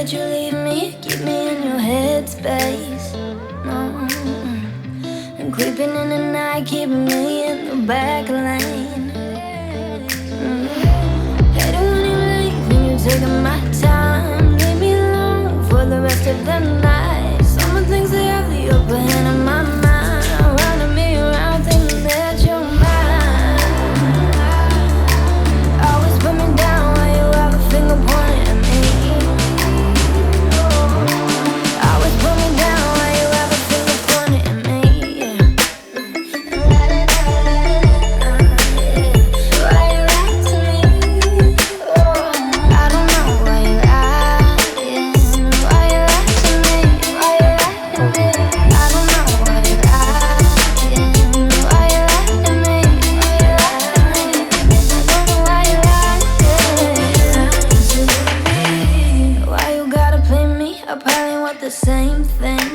that you leave me, keep me in your headspace. No, and creeping in the night, keeping me in the back lane. Hate it when you leave and you're taking my time. Leave me alone for the rest of the night. Someone thinks they have the upper hand in my mind, running me around thinking that you're mine. Always put me down while you have a finger pointing at me. Always put me down while you have a finger pointing at me. Why you lie to me? I don't know why you lying. Why you lie to me? Why you lie to me? I don't know why you lying. Why you lie to me? Why you lie to me? I don't know why you lying. Why you gotta play me? I probably want the same thing.